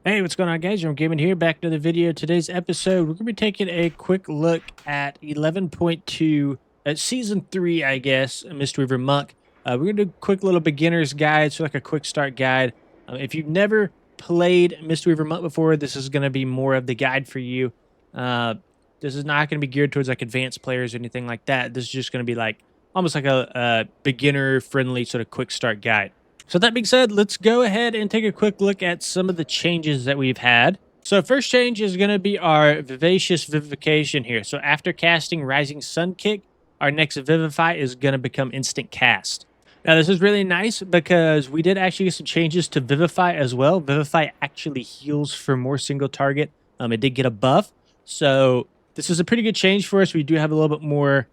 Hey, what's going on, guys? I'm Gaming here, back to the video. Today's episode, we're going to be taking a quick look at 11.2, at Season 3, I guess, Mistweaver Monk. We're going to do a quick little beginner's guide, so like a quick start guide. If you've never played Mistweaver Monk before, this is going to be more of the guide for you. This is not going to be geared towards like advanced players or anything like that. This is just going to be like almost like a beginner-friendly sort of quick start guide. So that being said, let's go ahead and take a quick look at some of the changes that we've had. So first change is going to be our Vivacious Vivification here. So after casting Rising Sun Kick, our next Vivify is going to become instant cast. Now this is really nice because we did actually get some changes to Vivify as well. Vivify actually heals for more single target. It did get a buff. So this is a pretty good change for us. We do have a little bit more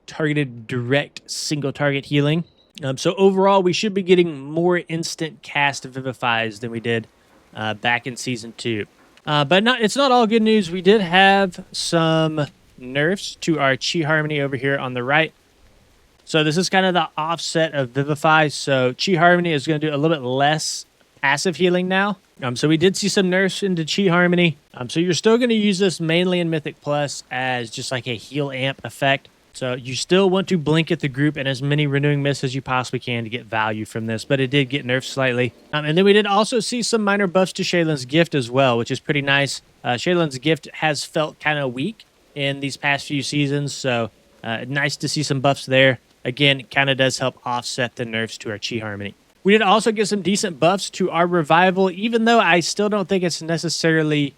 targeted direct single target healing. So overall, we should be getting more instant cast Vivifies than we did back in Season 2. But it's not all good news. We did have some nerfs to our Chi Harmony over here on the right. So this is kind of the offset of Vivify. So Chi Harmony is going to do a little bit less passive healing now. So we did see some nerfs into Chi Harmony. So you're still going to use this mainly in Mythic Plus as just like a heal amp effect. So you still want to blink at the group and as many Renewing Mists as you possibly can to get value from this, but it did get nerfed slightly. And then we did also see some minor buffs to Shaylin's Gift as well, which is pretty nice. Shaylin's Gift has felt kind of weak in these past few seasons, so nice to see some buffs there. Again, it kind of does help offset the nerfs to our Chi Harmony. We did also get some decent buffs to our Revival, even though I still don't think it's necessarily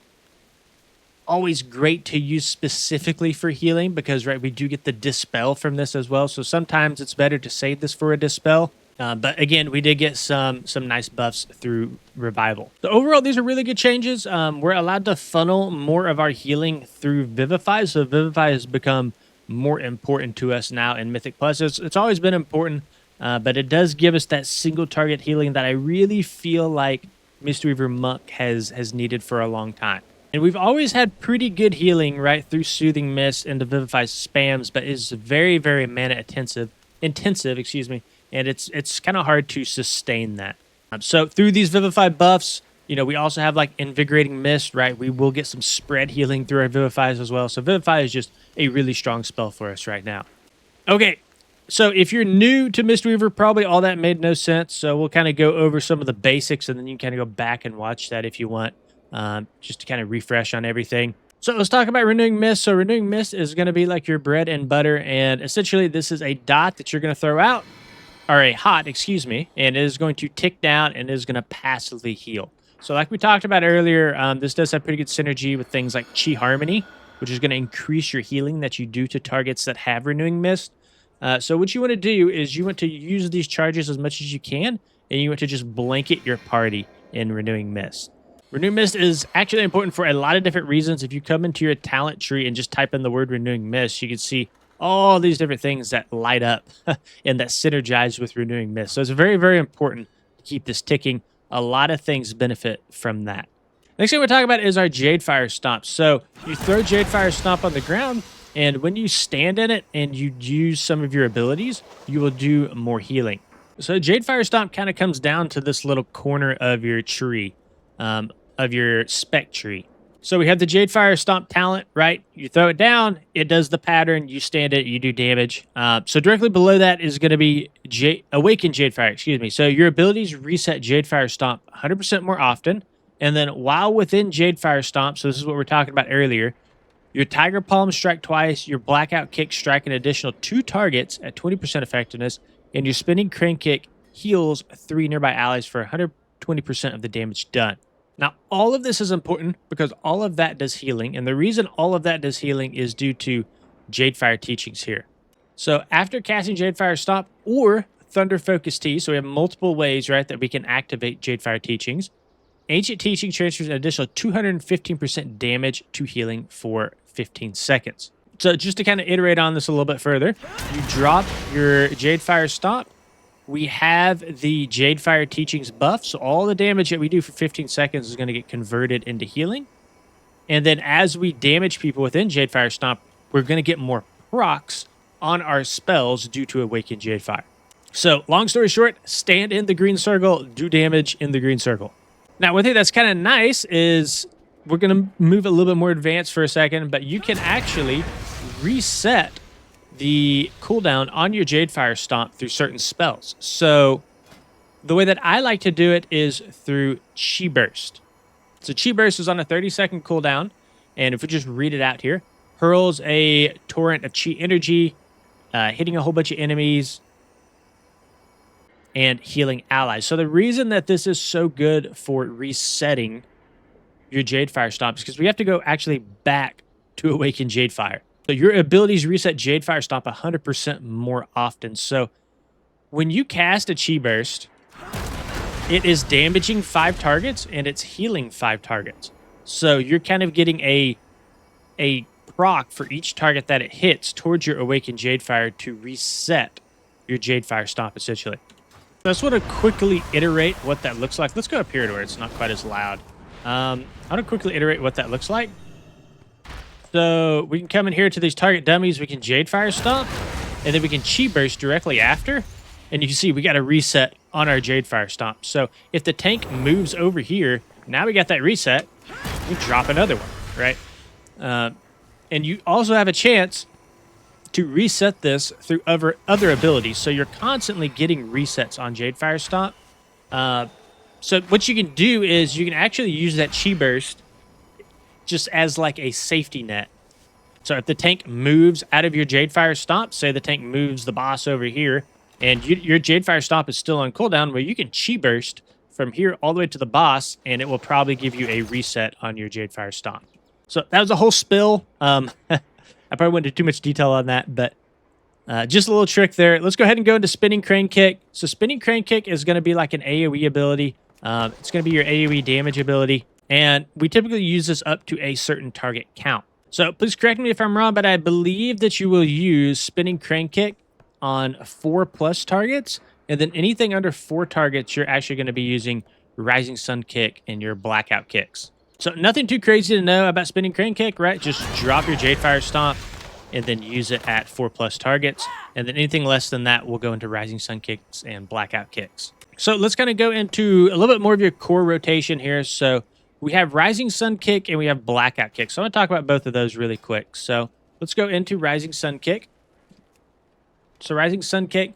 always great to use specifically for healing because, right, we do get the Dispel from this as well. So sometimes it's better to save this for a Dispel. But again, we did get some nice buffs through Revival. So overall, these are really good changes. We're allowed to funnel more of our healing through Vivify. So Vivify has become more important to us now in Mythic Plus. It's always been important, but it does give us that single target healing that I really feel like Mistweaver Monk has needed for a long time. And we've always had pretty good healing right through Soothing Mist and the Vivify spams, but it's very, very mana intensive, excuse me, and it's kind of hard to sustain that. So through these Vivify buffs, you know, we also have like Invigorating Mist, right? We will get some spread healing through our Vivifies as well. So Vivify is just a really strong spell for us right now. Okay, so if you're new to Mistweaver, probably all that made no sense. So we'll kind of go over some of the basics, and then you can kind of go back and watch that if you want. Just to kind of refresh on everything. So let's talk about Renewing Mist. So Renewing Mist is going to be like your bread and butter, and essentially this is a dot that you're going to throw out, or a hot, excuse me, and it is going to tick down and it is going to passively heal. So like we talked about earlier, this does have pretty good synergy with things like Chi Harmony, which is going to increase your healing that you do to targets that have Renewing Mist. So what you want to do is you want to use these charges as much as you can, and you want to just blanket your party in Renewing Mist. Renewing Mist is actually important for a lot of different reasons. If you come into your talent tree and just type in the word Renewing Mist, you can see all these different things that light up and that synergize with Renewing Mist. So it's very, very important to keep this ticking. A lot of things benefit from that. Next thing we're talking about is our Jadefire Stomp. So you throw Jadefire Stomp on the ground, and when you stand in it and you use some of your abilities, you will do more healing. So Jadefire Stomp kind of comes down to this little corner of your tree. Of your spec tree. So we have the Jadefire Stomp talent, right? You throw it down, it does the pattern, you stand it, you do damage. So directly below that is going to be Awaken Jadefire, excuse me. So your abilities reset Jadefire Stomp 100% more often. And then while within Jadefire Stomp, so this is what we were talking about earlier, your Tiger Palm strike twice, your Blackout Kick strike an additional 2 targets at 20% effectiveness, and your Spinning Crane Kick heals 3 nearby allies for 120% of the damage done. Now, all of this is important because all of that does healing, and the reason all of that does healing is due to Jadefire teachings here. So after casting Jadefire Stomp or Thunder Focus Tea, so we have multiple ways, right, that we can activate Jadefire teachings, Ancient Teaching transfers an additional 215% damage to healing for 15 seconds. So just to kind of iterate on this a little bit further, you drop your Jadefire Stomp. We have the Jadefire Teachings buff, so all the damage that we do for 15 seconds is going to get converted into healing. And then as we damage people within Jadefire Stomp, we're going to get more procs on our spells due to Awaken Jadefire. So long story short, stand in the green circle, do damage in the green circle. Now, one thing that's kind of nice is we're going to move a little bit more advanced for a second, but you can actually reset the cooldown on your Jadefire Stomp through certain spells. So the way that I like to do it is through Chi Burst. So Chi Burst is on a 30-second cooldown, and if we just read it out here, hurls a torrent of Chi energy, hitting a whole bunch of enemies, and healing allies. So the reason that this is so good for resetting your Jadefire Stomp is because we have to go actually back to awaken Jadefire. So your abilities reset Jadefire Stomp 100% more often. So when you cast a Chi Burst, it is damaging 5 targets and it's healing 5 targets. So you're kind of getting a proc for each target that it hits towards your awakened Jadefire to reset your Jadefire Stomp essentially. So I just want to quickly iterate what that looks like. Let's go up here to where it's not quite as loud. I want to quickly iterate what that looks like. So we can come in here to these target dummies. We can Jadefire Stomp, and then we can Chi Burst directly after. And you can see we got a reset on our Jadefire Stomp. So if the tank moves over here, now we got that reset. We drop another one, right? And you also have a chance to reset this through other abilities. So you're constantly getting resets on Jadefire Stomp. So what you can do is you can actually use that Chi Burst just as like a safety net. So if the tank moves out of your Jadefire Stomp, say the tank moves the boss over here, and your Jadefire Stomp is still on cooldown, where you can Chi Burst from here all the way to the boss, and it will probably give you a reset on your Jadefire Stomp. So that was a whole spill. I probably went into too much detail on that, but just a little trick there. Let's go ahead and go into Spinning Crane Kick. So Spinning Crane Kick is going to be like an AoE ability. It's going to be your AoE damage ability, and we typically use this up to a certain target count. So please correct me if I'm wrong, but I believe that you will use Spinning Crane Kick on 4+ targets, and then anything under 4 targets, you're actually going to be using Rising Sun Kick and your Blackout Kicks. So nothing too crazy to know about Spinning Crane Kick, right? Just drop your Jadefire Stomp and then use it at 4+ targets. And then anything less than that will go into Rising Sun Kicks and Blackout Kicks. So let's kind of go into a little bit more of your core rotation here. So we have Rising Sun Kick and we have Blackout Kick. So I'm going to talk about both of those really quick. So let's go into Rising Sun Kick. So Rising Sun Kick,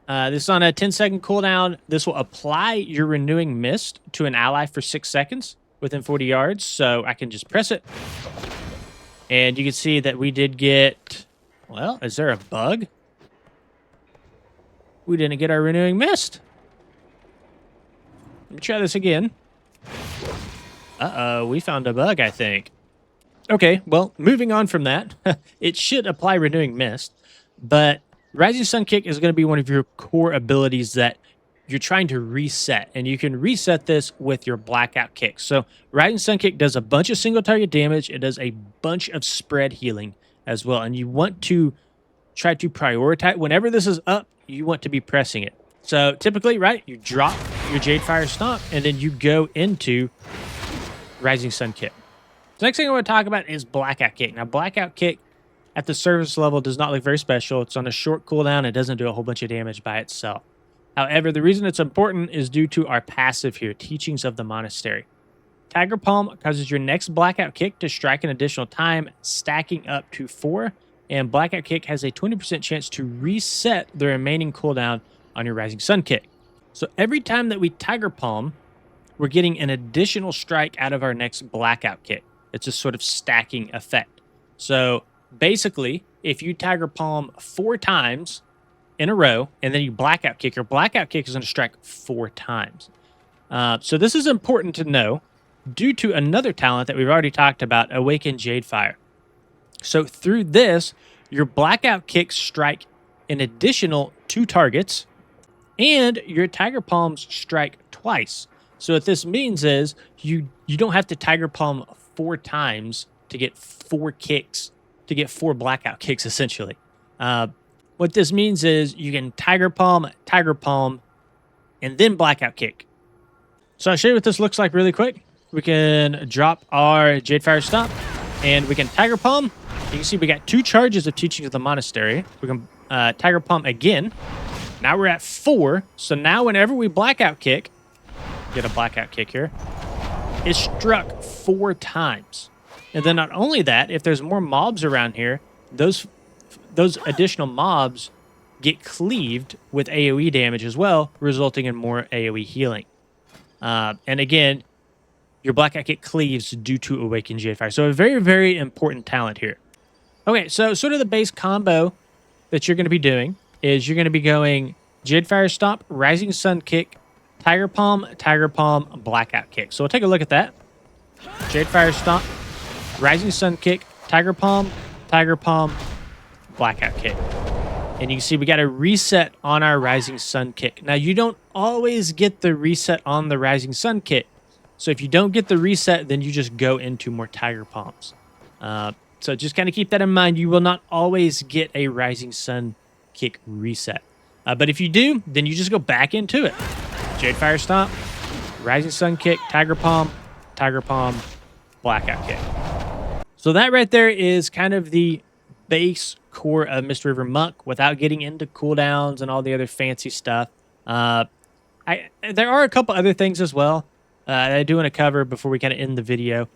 this is on a 10-second cooldown. This will apply your Renewing Mist to an ally for 6 seconds within 40 yards. So I can just press it. And you can see that we did get, well, is there a bug? We didn't get our Renewing Mist. Let me try this again. Uh-oh, we found a bug, I think. Okay, well, moving on from that, it should apply Renewing Mist, but Rising Sun Kick is going to be one of your core abilities that you're trying to reset, and you can reset this with your Blackout Kick. So Rising Sun Kick does a bunch of single target damage. It does a bunch of spread healing as well, and you want to try to prioritize. Whenever this is up, you want to be pressing it. So typically, right, you drop your Jadefire Stomp, and then you go into Rising Sun Kick. The next thing I want to talk about is Blackout Kick. Now, Blackout Kick at the surface level does not look very special. It's on a short cooldown. It doesn't do a whole bunch of damage by itself. However, the reason it's important is due to our passive here, Teachings of the Monastery. Tiger Palm causes your next Blackout Kick to strike an additional time, stacking up to 4, and Blackout Kick has a 20% chance to reset the remaining cooldown on your Rising Sun Kick. So every time that we Tiger Palm, we're getting an additional strike out of our next Blackout Kick. It's a sort of stacking effect. So basically, if you Tiger Palm 4 times in a row, and then you Blackout Kick, your Blackout Kick is going to strike 4 times. So this is important to know due to another talent that we've already talked about, Awaken Jadefire. So through this, your Blackout Kicks strike an additional 2 targets, and your Tiger Palms strike twice. So what this means is you don't have to Tiger Palm 4 times to get 4 kicks, to get 4 Blackout Kicks, essentially. What this means is you can Tiger Palm, and then Blackout Kick. So I'll show you what this looks like really quick. We can drop our Jadefire Stomp, and we can Tiger Palm. You can see we got 2 charges of Teachings of the Monastery. We can Tiger Palm again. Now we're at 4. So now whenever we Blackout Kick, get a blackout kick here. It struck 4 times. And then not only that, if there's more mobs around here, those additional mobs get cleaved with AoE damage as well, resulting in more AoE healing. And again, your blackout kick cleaves due to Awakened Jadefire. So a very, very important talent here. Okay, so sort of the base combo that you're going to be doing is you're going to be going Jadefire Stomp, Rising Sun Kick, Tiger Palm, Blackout Kick. So we'll take a look at that. Jadefire Stomp, Rising Sun Kick, Tiger Palm, Blackout Kick. And you can see we got a reset on our Rising Sun Kick. Now, you don't always get the reset on the Rising Sun Kick. So if you don't get the reset, then you just go into more Tiger Palms. So just kind of keep that in mind. You will not always get a Rising Sun Kick reset. But if you do, then you just go back into it. Jadefire Stomp, Rising Sun Kick, Tiger Palm, Blackout Kick. So that right there is kind of the base core of Mistweaver Monk without getting into cooldowns and all the other fancy stuff. There are a couple other things as well that I do want to cover before we kind of end the video.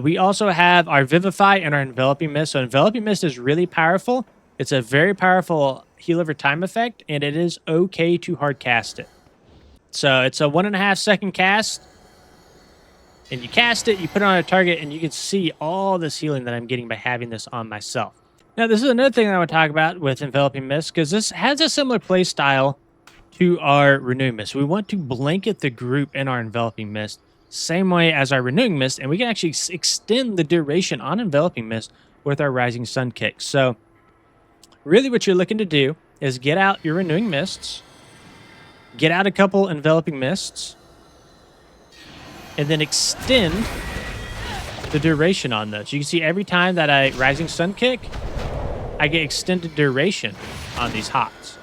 We also have our Vivify and our Enveloping Mist. So Enveloping Mist is really powerful. It's a very powerful heal over time effect, and it is okay to hard cast it. So it's a 1.5 second cast, and you cast it, you put it on a target, and you can see all this healing that I'm getting by having this on myself. Now, this is another thing I want to talk about with Enveloping Mist, because this has a similar play style to our Renewing Mist. We want to blanket the group in our Enveloping Mist, same way as our Renewing Mist, and we can actually extend the duration on Enveloping Mist with our Rising Sun Kick. So, really what you're looking to do is get out your Renewing Mists, get out a couple Enveloping Mists, and then extend the duration on those. You can see every time that I Rising Sun Kick, I get extended duration on these hots.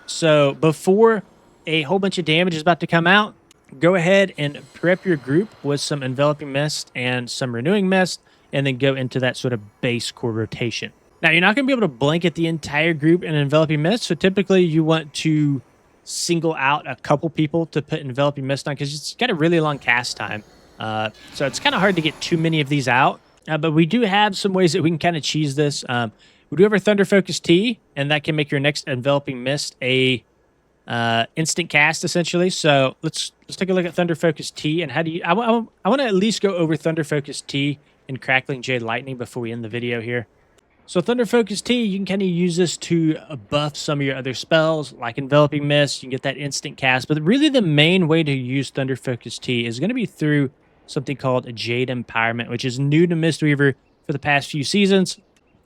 So before a whole bunch of damage is about to come out, go ahead and prep your group with some Enveloping Mist and some Renewing Mist, and then go into that sort of base core rotation. Now, you're not going to be able to blanket the entire group in Enveloping Mist, so typically you want to single out a couple people to put Enveloping Mist on, because it's got a really long cast time. So it's kind of hard to get too many of these out, but we do have some ways that we can kind of cheese this. We do have our Thunder Focus T, and that can make your next Enveloping Mist a instant cast, essentially. So let's take a look at Thunder Focus T, and how do you... I want to at least go over Thunder Focus T and Crackling Jade Lightning before we end the video here. So Thunder Focus T, you can kind of use this to buff some of your other spells, like Enveloping Mist. You can get that instant cast. But really the main way to use Thunder Focus T is going to be through something called a Jade Empowerment, which is new to Mistweaver for the past few seasons.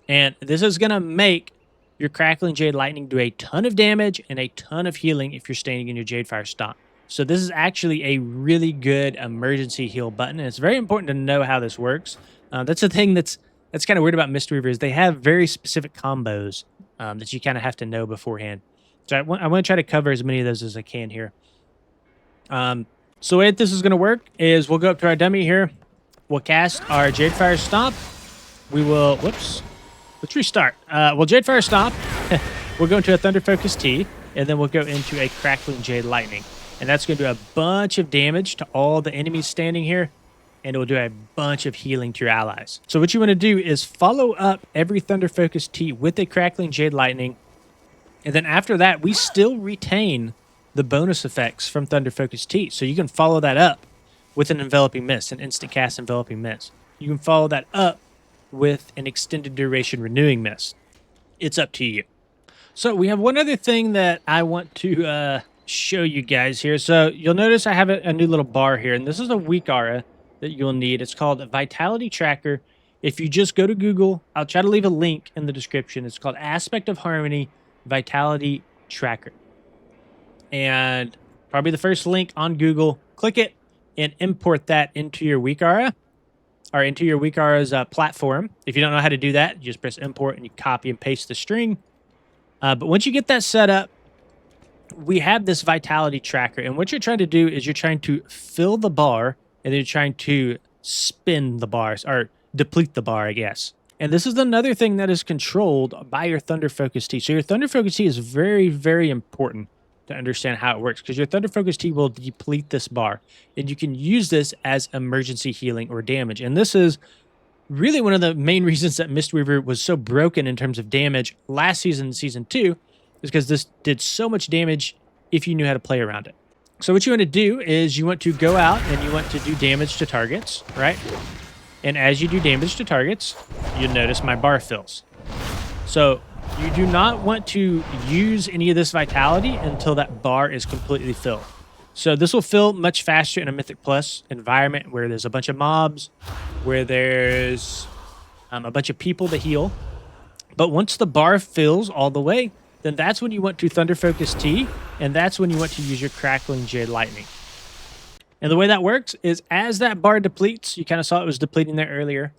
And this is going to make your Crackling Jade Lightning do a ton of damage and a ton of healing if you're standing in your Jadefire Stomp. So this is actually a really good emergency heal button. And it's very important to know how this works. That's the thing that's kind of weird about Mistweaver, is they have very specific combos that you kind of have to know beforehand. So I want to try to cover as many of those as I can here. So the way this is going to work is we'll go up to our dummy here. We'll cast our Jadefire Stomp. We will... Whoops. Let's restart. We'll Jadefire Stomp. We'll go into a Thunder Focus T, and then we'll go into a Crackling Jade Lightning. And that's going to do a bunch of damage to all the enemies standing here, and it will do a bunch of healing to your allies. So what you want to do is follow up every Thunder Focus T with a Crackling Jade Lightning, and then after that, we still retain the bonus effects from Thunder Focus T. So you can follow that up with an Enveloping Mist, an instant cast Enveloping Mist. You can follow that up with an extended duration Renewing Mist. It's up to you. So we have one other thing that I want to show you guys here. So you'll notice I have a new little bar here, and this is a weak aura that you'll need. It's called a Vitality Tracker. If you just go to Google, I'll try to leave a link in the description. It's called Aspect of Harmony Vitality Tracker. And probably the first link on Google, click it and import that into your weak aura, or into your weak aura's platform. If you don't know how to do that, you just press import and you copy and paste the string. But once you get that set up, we have this Vitality Tracker. And what you're trying to do is you're trying to fill the bar, and then you're trying to spin the bars, or deplete the bar, I guess. And this is another thing that is controlled by your Thunder Focus T. So your Thunder Focus T is very, very important to understand how it works, because your Thunder Focus Tea will deplete this bar, and you can use this as emergency healing or damage. And this is really one of the main reasons that Mistweaver was so broken in terms of damage last season, season 2, is because this did so much damage if you knew how to play around it. So what you want to do is you want to go out and you want to do damage to targets, right? And as you do damage to targets, you'll notice my bar fills. So you do not want to use any of this vitality until that bar is completely filled. So this will fill much faster in a Mythic Plus environment where there's a bunch of mobs, where there's a bunch of people to heal. But once the bar fills all the way, then that's when you want to Thunder Focus Tea, and that's when you want to use your Crackling Jade Lightning. And the way that works is as that bar depletes, you kind of saw it was depleting there earlier.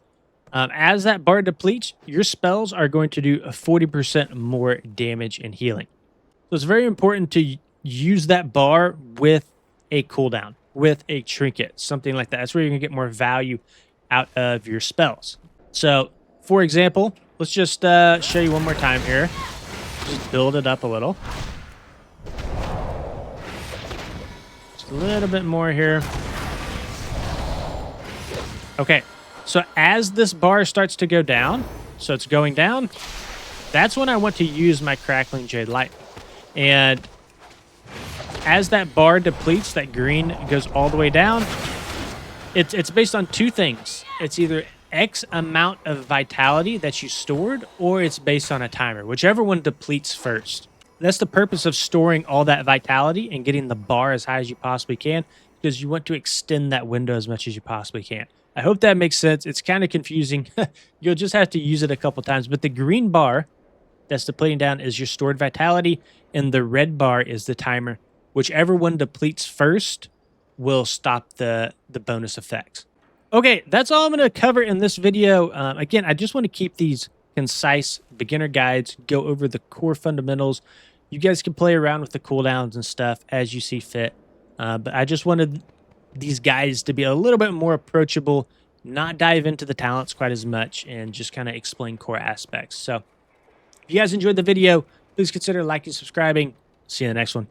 As that bar depletes, your spells are going to do a 40% more damage and healing. So it's very important to use that bar with a cooldown, with a trinket, something like that. That's where you're going to get more value out of your spells. So, for example, let's just show you one more time here. Just build it up a little. Just a little bit more here. Okay, so as this bar starts to go down, so it's going down, that's when I want to use my Crackling Jade Light. And as that bar depletes, that green goes all the way down, it's based on two things. It's either X amount of vitality that you stored, or it's based on a timer, whichever one depletes first. That's the purpose of storing all that vitality and getting the bar as high as you possibly can, because you want to extend that window as much as you possibly can. I hope that makes sense. It's kind of confusing. You'll just have to use it a couple times, but the green bar that's depleting down is your stored vitality, and the red bar is the timer. Whichever one depletes first will stop the bonus effects. Okay, that's all I'm going to cover in this video. Again, I just want to keep these concise beginner guides, go over the core fundamentals. You guys can play around with the cooldowns and stuff as you see fit. But I just wanted these guides to be a little bit more approachable, not dive into the talents quite as much, and just kind of explain core aspects. So if you guys enjoyed the video, please consider liking, subscribing. See you in the next one.